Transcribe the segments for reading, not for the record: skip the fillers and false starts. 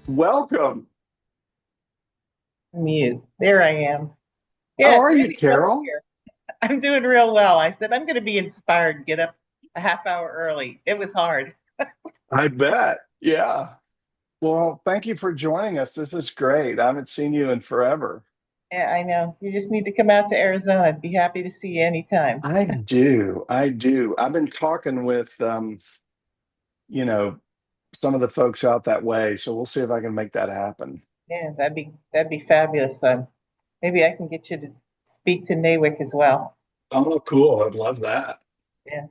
Welcome. Mute. There I am. How Yeah, it's are you, really cold Carol? here. I'm doing real well. I said I'm going to be inspired, get up a half hour early. It was hard. I bet. Yeah. Well, thank you for joining us. This is great. I haven't seen you in forever. Yeah, I know. You just need to come out to Arizona. I'd be happy to see you anytime. I do. I do. I've been talking with you know, some of the folks out that way, so we'll see if I can make that happen. Yeah, that'd be fabulous. Maybe I can get you to speak to Nawick as well. Oh, cool. I'd love that. Yeah.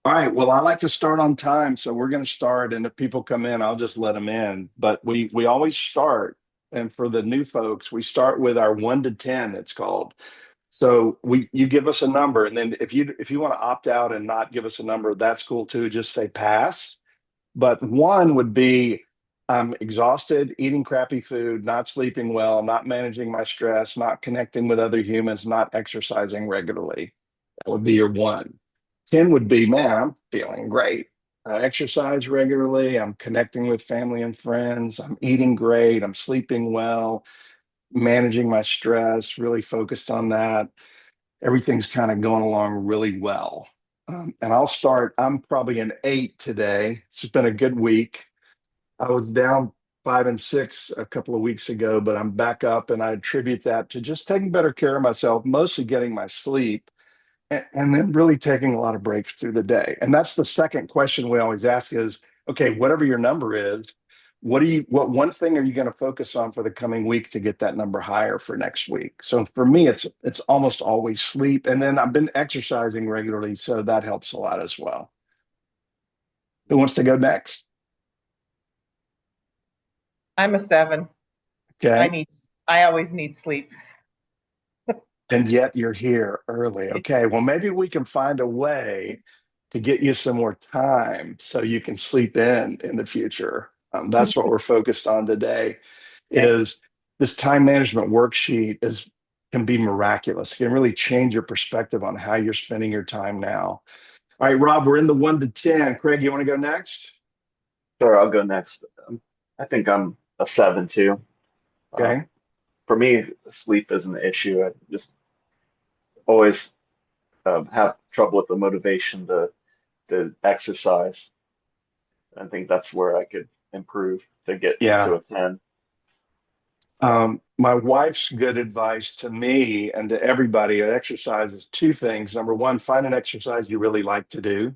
All right. Well, I like to start on time, so we're going to start, and if people come in, I'll just let them in. But we always start, and for the new folks, we start with our 1 to 10, it's called. So we you give us a number, and then if you want to opt out and not give us a number, that's cool too. Just say pass. But one would be I'm exhausted, eating crappy food, not sleeping well, not managing my stress, not connecting with other humans, not exercising regularly. That would be your one. 10 would be, man, I'm feeling great. I exercise regularly. I'm connecting with family and friends. I'm eating great. I'm sleeping well, managing my stress, really focused on that. Everything's kind of going along really well. And I'll start, I'm probably an 8 today. It's been a good week. I was down 5 and 6 a couple of weeks ago, but I'm back up, and I attribute that to just taking better care of myself, mostly getting my sleep, and then really taking a lot of breaks through the day. And that's the second question we always ask is, okay, whatever your number is, what one thing are you going to focus on for the coming week to get that number higher for next week? So for me, it's almost always sleep. And then I've been exercising regularly, so that helps a lot as well. Who wants to go next? I'm a 7. I Okay. need I always need sleep. And yet you're here early. Okay. Well, maybe we can find a way to get you some more time so you can sleep in the future. That's what we're focused on today. Okay. Is this time management worksheet is can be miraculous. It can really change your perspective on how you're spending your time now. All right, Rob, we're in the 1 to 10. Craig, you want to go next? Sure, I'll go next. I think I'm a 7 too. Um, Okay. for me, sleep isn't an issue. I just always have trouble with the motivation to exercise. I think that's where I could improve to get to Yeah. a 10. My wife's good advice to me and to everybody at exercise is two things. Number one, find an exercise you really like to do.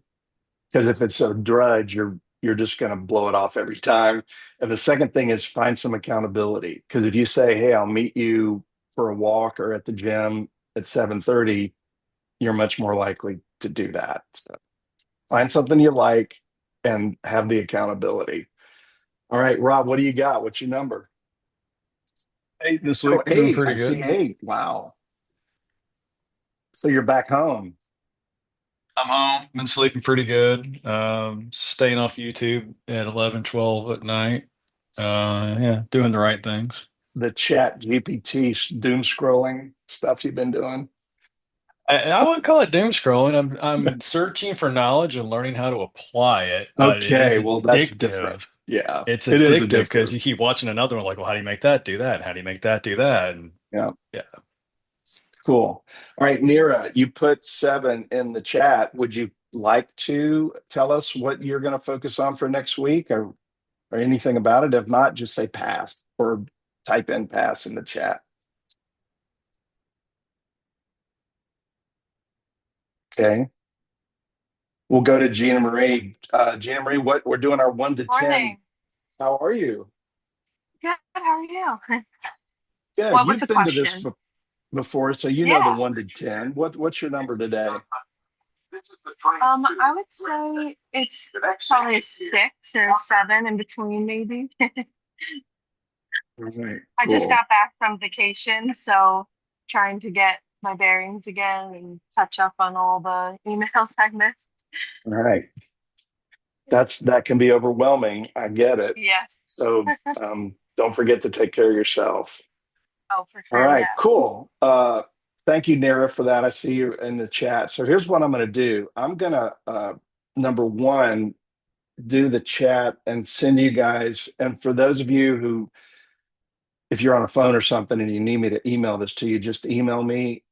Because if it's a drudge, you're just going to blow it off every time. And the second thing is find some accountability. Because if you say, "Hey, I'll meet you for a walk or at the gym at 7:30," you're much more likely to do that. So find something you like and have the accountability. All right, Rob, what do you got? What's your number? 8 this Oh, week, doing 8. I pretty see good. 8. Wow. So you're back home. I'm home, been sleeping pretty good. Staying off YouTube at 11, 12 at night. Yeah, doing the right things. The chat GPT doom scrolling stuff you've been doing. I wouldn't call it doom scrolling. I'm searching for knowledge and learning how to apply it, but it is Okay, well, that's different. addictive. Yeah, It's it is addictive because addictive. you keep watching another one like, well, how do you make that do that? And how do you make that do that? And Yeah, yeah. cool. All right, Nira, you put 7 in the chat. Would you like to tell us what you're going to focus on for next week or anything about it? If not, just say pass or type in pass in the chat. Okay. We'll go to Gina Marie. Gina Marie, what we're doing our 1 to 10. Morning. How are you? Good. How are you? Good. What was You've the been to this question? before, so you know the Yeah. 1 to 10. What's your number today? I would say it's probably a 6 or 7 in between, maybe. All right, I just cool. got back from vacation, so trying to get my bearings again and catch up on all the emails I missed. All right. That can be overwhelming. I get it. Yes. So don't forget to take care of yourself. Oh, for All sure. right, Yeah. cool. Thank you, Nara, for that. I see you in the chat. So here's what I'm going to do. I'm going to number one. do the chat and send you guys. And for those of you who, if you're on a phone or something and you need me to email this to you, just email me.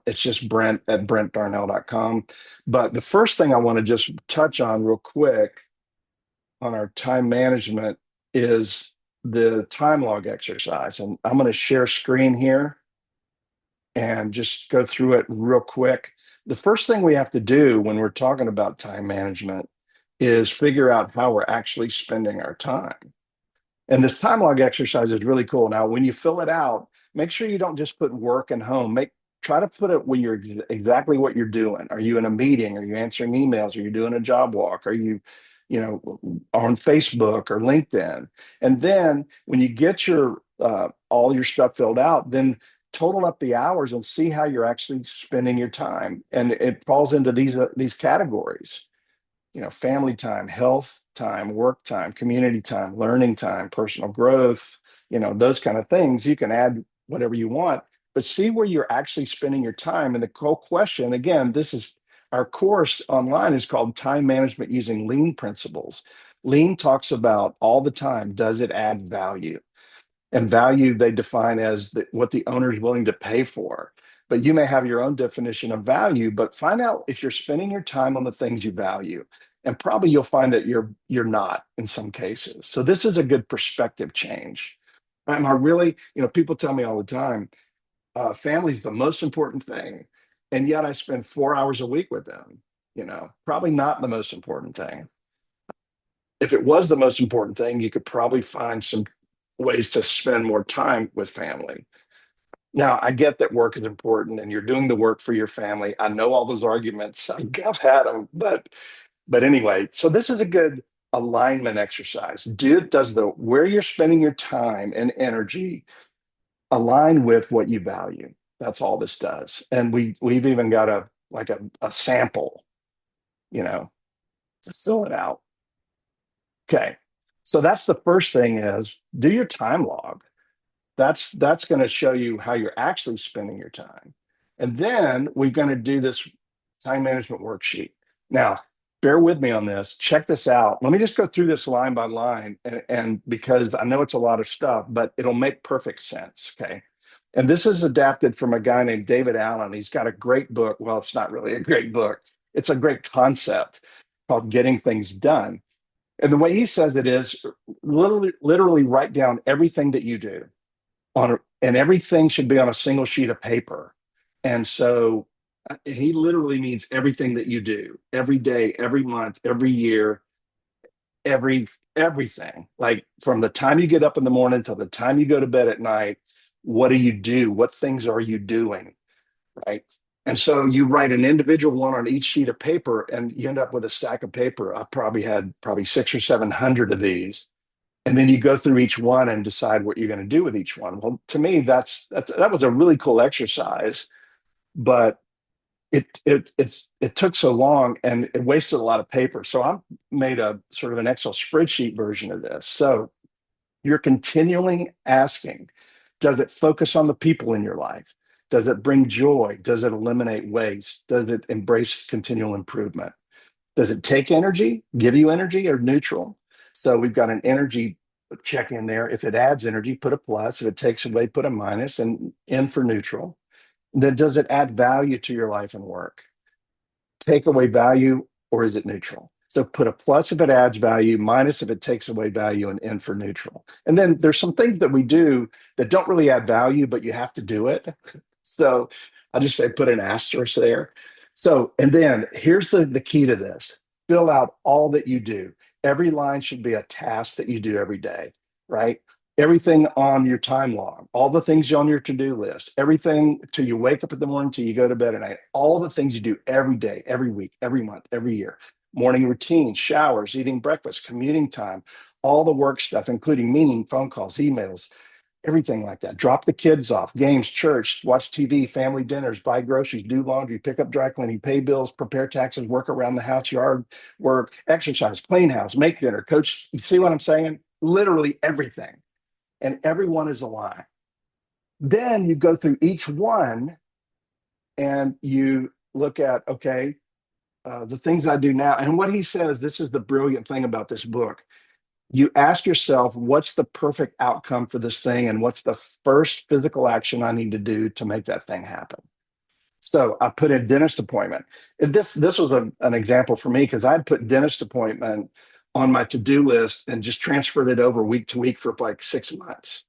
It's just brent@brentdarnell.com. But the first thing I want to just touch on real quick on our time management is the time log exercise. And I'm going to share screen here and just go through it real quick. The first thing we have to do when we're talking about time management is figure out how we're actually spending our time. And this time log exercise is really cool. Now, when you fill it out, make sure you don't just put work and home. Try to put it when you're exactly what you're doing. Are you in a meeting? Are you answering emails? Are you doing a job walk? Are you, on Facebook or LinkedIn? And then when you get your all your stuff filled out, then total up the hours and see how you're actually spending your time. And it falls into these categories. Family time, health time, work time, community time, learning time, personal growth, those kind of things. You can add whatever you want, but see where you're actually spending your time. And the whole question, again, this is our course online is called Time Management Using Lean Principles. Lean talks about all the time, does it add value? And value they define as what the owner is willing to pay for. But you may have your own definition of value, but find out if you're spending your time on the things you value. And probably you'll find that you're not in some cases. So this is a good perspective change. Am I really, people tell me all the time, family's the most important thing. And yet I spend 4 hours a week with them, probably not the most important thing. If it was the most important thing, you could probably find some ways to spend more time with family. Now, I get that work is important and you're doing the work for your family. I know all those arguments. I've had them, but anyway, so this is a good alignment exercise. Does the where you're spending your time and energy align with what you value? That's all this does. And we've even got a sample, to fill it out. Okay. So that's the first thing is do your time log. That's going to show you how you're actually spending your time. And then we're going to do this time management worksheet. Now, bear with me on this. Check this out. Let me just go through this line by line and because I know it's a lot of stuff, but it'll make perfect sense. Okay. And this is adapted from a guy named David Allen. He's got a great book. Well, it's not really a great book. It's a great concept called Getting Things Done. And the way he says it is literally write down everything that you do and everything should be on a single sheet of paper. And so he literally means everything that you do every day, every month, every year, everything. Like from the time you get up in the morning till the time you go to bed at night, what do you do? What things are you doing? Right. And so you write an individual one on each sheet of paper and you end up with a stack of paper. I probably had 600 or 700 of these. And then you go through each one and decide what you're going to do with each one. Well, to me, that was a really cool exercise, but it took so long and it wasted a lot of paper. So I made a sort of an Excel spreadsheet version of this. So you're continually asking, does it focus on the people in your life? Does it bring joy? Does it eliminate waste? Does it embrace continual improvement? Does it take energy, give you energy, or neutral? So we've got an energy check in there. If it adds energy, put a plus. If it takes away, put a minus, and in for neutral. Then does it add value to your life and work? Take away value, or is it neutral? So put a plus if it adds value, minus if it takes away value, and in for neutral. And then there's some things that we do that don't really add value, but you have to do it. So I just say put an asterisk there. So, and then here's the key to this. Fill out all that you do. Every line should be a task that you do every day, right? Everything on your time log, all the things on your to-do list, everything till you wake up in the morning, till you go to bed at night, all the things you do every day, every week, every month, every year. Morning routine, showers, eating breakfast, commuting time, all the work stuff, including meeting, phone calls, emails, everything like that. Drop the kids off, games, church, watch TV, family dinners, buy groceries, do laundry, pick up dry cleaning, pay bills, prepare taxes, work around the house, yard work, exercise, clean house, make dinner, coach. You see what I'm saying? Literally everything. And everyone is aligned. Then you go through each one and you look at, okay, the things I do now. And what he says, this is the brilliant thing about this book. You ask yourself, what's the perfect outcome for this thing? And what's the first physical action I need to do to make that thing happen? So I put in dentist appointment. This was an example for me because I'd put dentist appointment on my to-do list and just transferred it over week to week for like 6 months.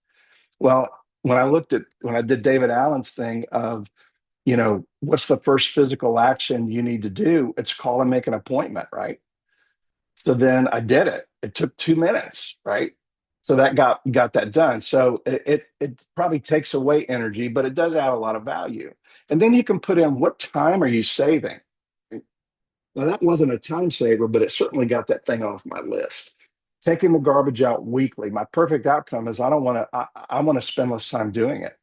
Well, when I did David Allen's thing of, what's the first physical action you need to do? It's call and make an appointment, right? So then I did it. It took 2 minutes, right? So that got that done. So it probably takes away energy, but it does add a lot of value. And then you can put in what time are you saving? Now that wasn't a time saver, but it certainly got that thing off my list. Taking the garbage out weekly. My perfect outcome is I don't want to. I want to spend less time doing it.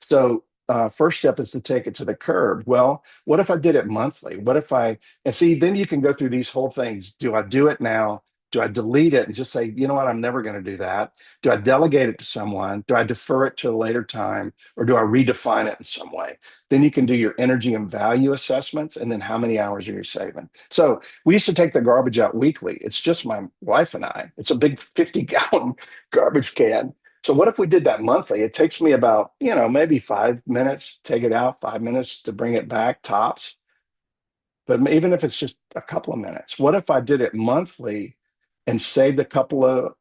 So first step is to take it to the curb. Well, what if I did it monthly? What if and see, then you can go through these whole things. Do I do it now? Do I delete it and just say, you know what, I'm never going to do that? Do I delegate it to someone? Do I defer it to a later time? Or do I redefine it in some way? Then you can do your energy and value assessments and then how many hours are you saving? So we used to take the garbage out weekly. It's just my wife and I. It's a big 50-gallon garbage can. So what if we did that monthly? It takes me about, maybe 5 minutes, take it out, 5 minutes to bring it back, tops. But even if it's just a couple of minutes, what if I did it monthly and saved a couple of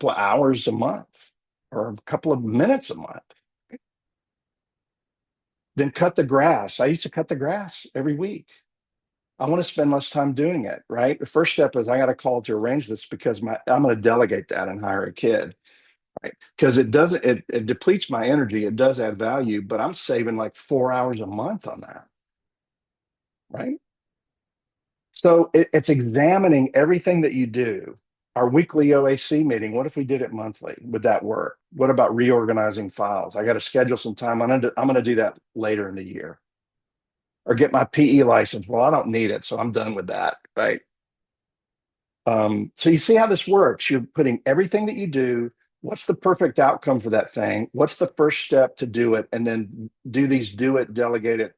hours a month or a couple of minutes a month? Then cut the grass. I used to cut the grass every week. I want to spend less time doing it, right? The first step is I got to call to arrange this because I'm going to delegate that and hire a kid. Right. Because it depletes my energy. It does add value, but I'm saving like 4 hours a month on that. Right. So it's examining everything that you do. Our weekly OAC meeting, what if we did it monthly? Would that work? What about reorganizing files? I got to schedule some time. I'm going to do that later in the year. Or get my PE license. Well, I don't need it, so I'm done with that. Right. So you see how this works. You're putting everything that you do. What's the perfect outcome for that thing? What's the first step to do it? And then do it, delegate it,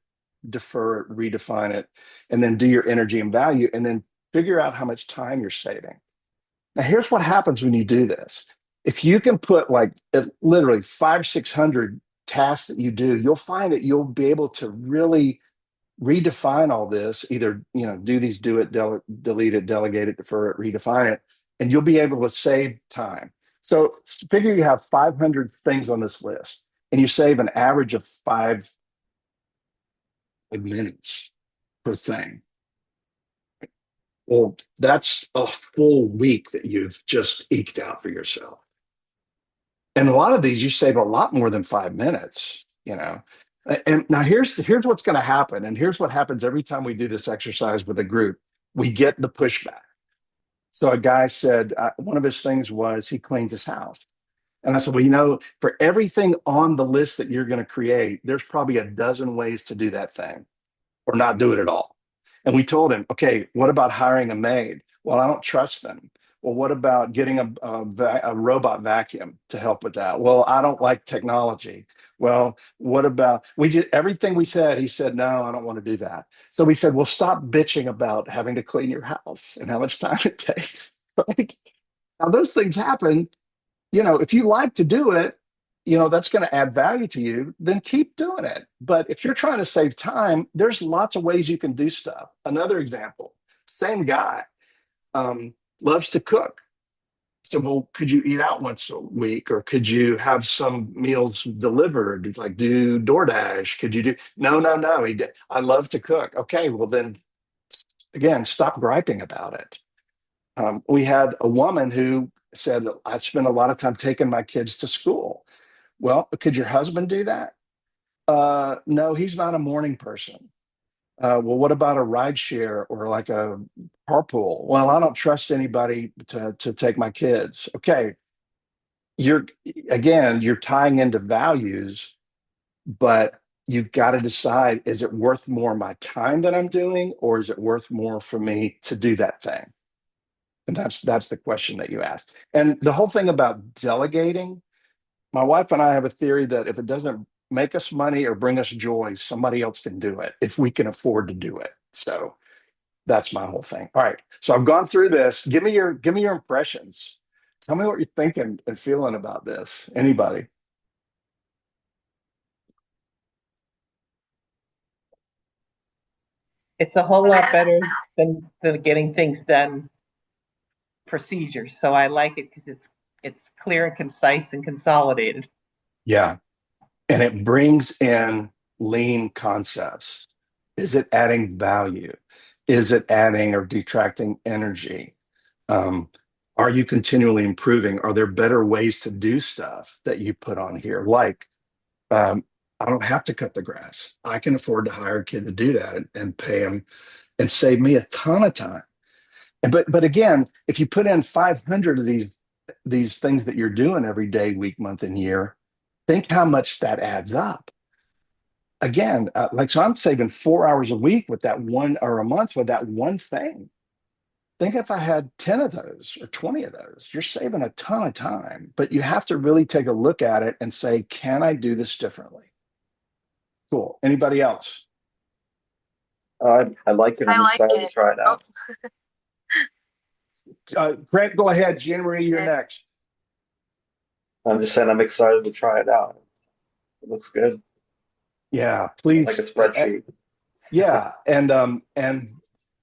defer it, redefine it, and then do your energy and value, and then figure out how much time you're saving. Now, here's what happens when you do this. If you can put like literally 500-600 tasks that you do, you'll find that you'll be able to really redefine all this, either, do it, delete it, delegate it, defer it, redefine it, and you'll be able to save time. So figure you have 500 things on this list and you save an average of 5 minutes per thing. Well, that's a full week that you've just eked out for yourself. And a lot of these, you save a lot more than 5 minutes, And now here's what's going to happen. And here's what happens every time we do this exercise with a group. We get the pushback. So a guy said one of his things was he cleans his house. And I said, well, for everything on the list that you're going to create, there's probably a dozen ways to do that thing or not do it at all. And we told him, okay, what about hiring a maid? Well, I don't trust them. Well, what about getting a robot vacuum to help with that? Well, I don't like technology. Well, what about everything we said? He said, no, I don't want to do that. So we said, well, stop bitching about having to clean your house and how much time it takes. Right? Now, those things happen. If you like to do it, that's going to add value to you, then keep doing it. But if you're trying to save time, there's lots of ways you can do stuff. Another example, same guy, loves to cook. So, well, could you eat out once a week, or could you have some meals delivered, like do DoorDash? Could you do? No. I love to cook. Okay, well then, again, stop griping about it. We had a woman who said, I spend a lot of time taking my kids to school. Well, could your husband do that? No, he's not a morning person. Well, what about a ride share or like a carpool? Well, I don't trust anybody to take my kids. Okay. You're tying into values, but you've got to decide, is it worth more my time that I'm doing, or is it worth more for me to do that thing? And that's the question that you ask. And the whole thing about delegating, my wife and I have a theory that if it doesn't make us money or bring us joy, somebody else can do it if we can afford to do it. So That's my whole thing. All right. So I've gone through this. Give me your impressions. Tell me what you're thinking and feeling about this. Anybody? It's a whole lot better than the getting things done procedure. So I like it because it's clear and concise and consolidated. Yeah. And it brings in lean concepts. Is it adding value? Is it adding or detracting energy? Um, are you continually improving? Are there better ways to do stuff that you put on here? Like, I don't have to cut the grass. I can afford to hire a kid to do that and pay him and save me a ton of time. But again, if you put in 500 of these things that you're doing every day, week, month, and year, think how much that adds up. Again, like so, I'm saving 4 hours a week with that one, or a month with that one thing. Think if I had 10 of those or 20 of those, you're saving a ton of time. But you have to really take a look at it and say, can I do this differently? Cool. Anybody else? I like it. I I'm like excited to it. try it Oh, out. Grant, go ahead. Jean Marie, you're good. next. I'm just saying I'm excited to try it out. It looks good. Yeah, Like a please. spreadsheet. Yeah, and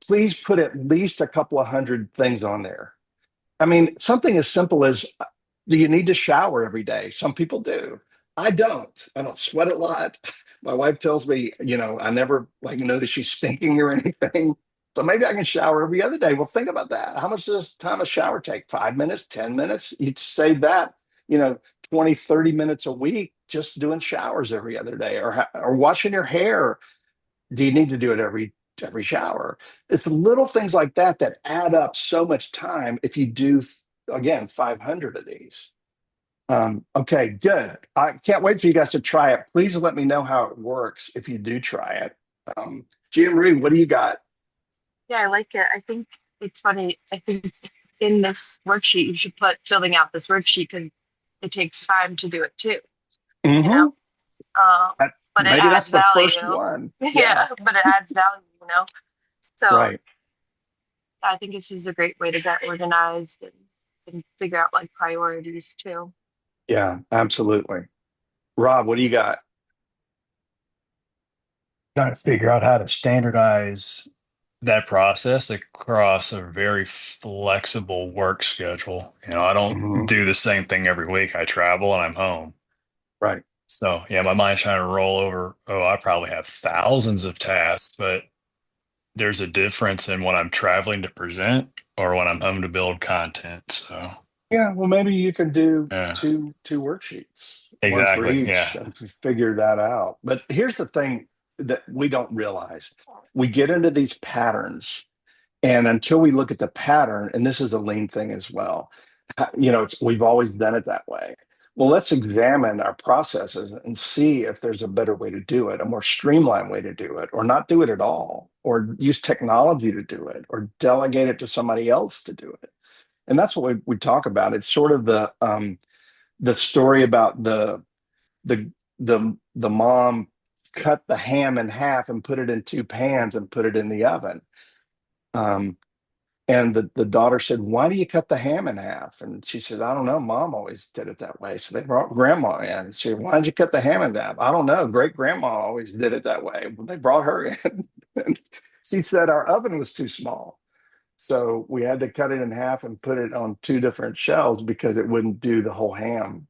please put at least a couple of hundred things on there. I mean, something as simple as, do you need to shower every day? Some people do. I don't. I don't sweat a lot. My wife tells me, I never like notice she's stinking or anything. So maybe I can shower every other day. Well, think about that. How much does time a shower take? 5 minutes, 10 minutes? You'd save that, you know, 20, 30 minutes a week just doing showers every other day, or washing your hair. Do you need to do it every shower? It's little things like that that add up so much time if you do, again, 500 of these. Okay, good. I can't wait for you guys to try it. Please let me know how it works if you do try it. Jean Marie, what do you got? Yeah, I like it. I think it's funny. I think in this worksheet, you should put filling out this worksheet because it takes time to do it too, you know? Hmm. Um, but it Maybe that's adds the first value. one. Yeah, Yeah, but it adds value, you know? So right. I think this is a great way to get organized and figure out like priorities too. Yeah, absolutely. Rob, what do you got? Trying to figure out how to standardize that process across a very flexible work schedule. I don't Hmm. do the same thing every week. I travel and I'm home. Right. So yeah, my mind's trying to roll over. Oh, I probably have thousands of tasks, but there's a difference in when I'm traveling to present or when I'm home to build content. So Yeah, well, maybe you can do yeah, two worksheets, one for exactly. each, Yeah. and figure that out. But here's the thing that we don't realize. We get into these patterns, and until we look at the pattern, and this is a lean thing as well, we've always done it that way. Well, let's examine our processes and see if there's a better way to do it, a more streamlined way to do it, or not do it at all, or use technology to do it, or delegate it to somebody else to do it. And that's what we talk about. It's sort of the story about the the mom cut the ham in half and put it in two pans and put it in the oven. Um, and the daughter said, "Why do you cut the ham in half?" And she said, "I don't know. Mom always did it that way." So they brought grandma in. She said, "Why did you cut the ham in half?" "I don't know. Great grandma always did it that way." They brought her in. And she said, "Our oven was too small. So we had to cut it in half and put it on two different shelves because it wouldn't do the whole ham."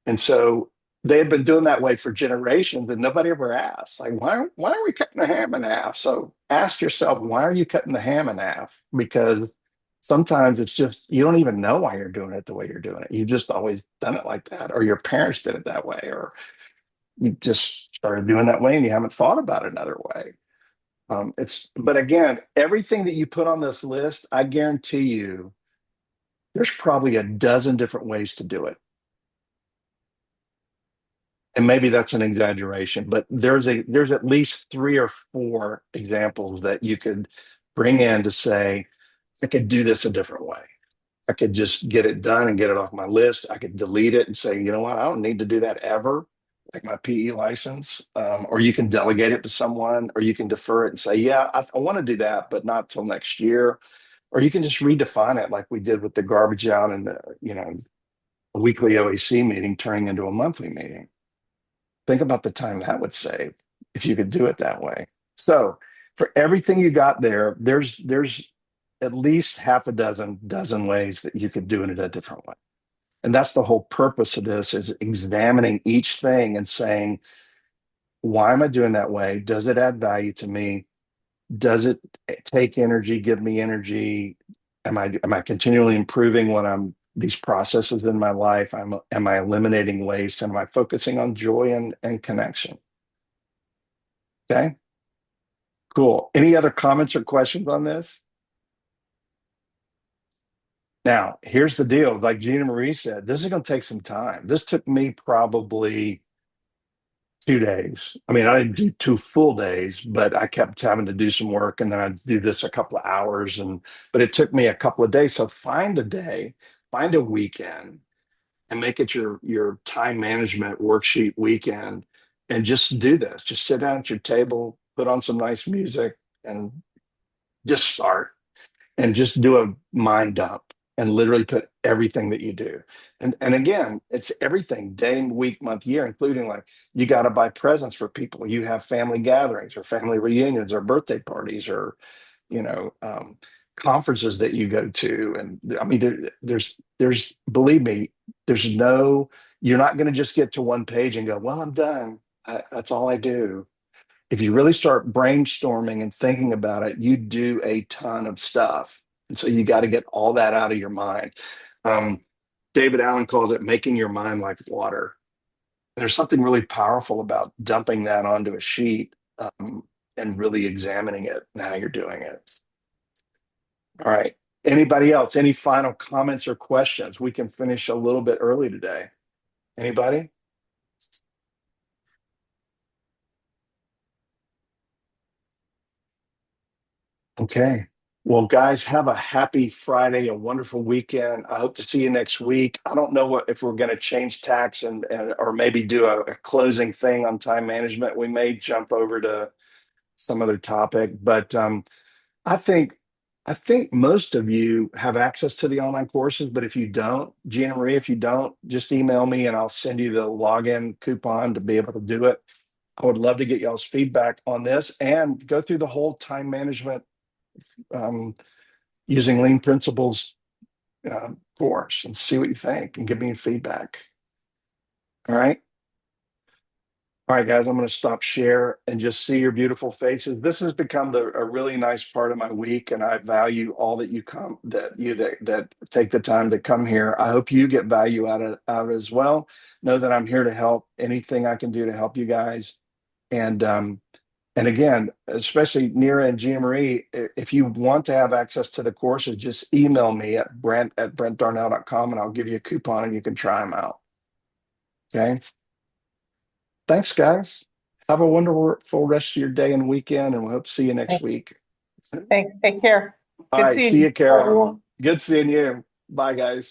And so they had been doing that way for generations, and nobody ever asked, like, why are we cutting the ham in half? So ask yourself, why are you cutting the ham in half? Because sometimes it's just you don't even know why you're doing it the way you're doing it. You've just always done it like that, or your parents did it that way, or you just started doing that way and you haven't thought about it another way. But again, everything that you put on this list, I guarantee you, there's probably a dozen different ways to do it. And maybe that's an exaggeration, but there's at least three or four examples that you could bring in to say, I could do this a different way. I could just get it done and get it off my list. I could delete it and say, you know what, I don't need to do that ever. like my PE license, or you can delegate it to someone, or you can defer it and say, yeah, I want to do that, but not till next year. Or you can just redefine it like we did with the garbage out and the, a weekly OAC meeting turning into a monthly meeting. Think about the time that would save if you could do it that way. So for everything you got there, there's at least half a dozen ways that you could do it in a different way. And that's the whole purpose of this, is examining each thing and saying, why am I doing that way? Does it add value to me? Does it take energy, give me energy? Am I continually improving when I'm these processes in my life? Am I eliminating waste? Am I focusing on joy and connection? Okay, cool. Any other comments or questions on this? Now, here's the deal. Like Gina Marie said, this is going to take some time. This took me probably 2 days. I mean, I didn't do 2 full days, but I kept having to do some work, and then I'd do this a couple of hours. But it took me a couple of days. So find a day, find a weekend, and make it your time management worksheet weekend, and just do this. Just sit down at your table, put on some nice music, and just start, and just do a mind dump and literally put everything that you do. And again, it's everything, day, week, month, year, including like you got to buy presents for people. You have family gatherings or family reunions or birthday parties or, you know, conferences that you go to. And I mean, there's, believe me, you're not going to just get to one page and go, well, I'm done. That's all I do. If you really start brainstorming and thinking about it, you do a ton of stuff. And so you got to get all that out of your mind. David Allen calls it making your mind like water. There's something really powerful about dumping that onto a sheet, and really examining it and how you're doing it. All right. Anybody else? Any final comments or questions? We can finish a little bit early today. Anybody? Okay. Well, guys, have a happy Friday, a wonderful weekend. I hope to see you next week. I don't know if we're going to change tax and or maybe do a closing thing on time management. We may jump over to some other topic, but I think I think most of you have access to the online courses. But if you don't, Gina Marie, if you don't, just email me and I'll send you the login coupon to be able to do it. I would love to get y'all's feedback on this and go through the whole time management, um, using lean principles, course, and see what you think and give me feedback. All right. All right, guys, I'm going to stop share and just see your beautiful faces. This has become a really nice part of my week, and I value all that you come that take the time to come here. I hope you get value out as well. Know that I'm here to help. Anything I can do to help you guys, and again, especially Nira and Gina Marie, if you want to have access to the courses, just email me at brent@brentdarnell.com and I'll give you a coupon and you can try them out. Okay. Thanks, guys. Have a wonderful rest of your day and weekend, and we hope to see you next week. Thanks. Take care. All Good right. seeing See you. you, Carol. Good seeing you. Bye, guys.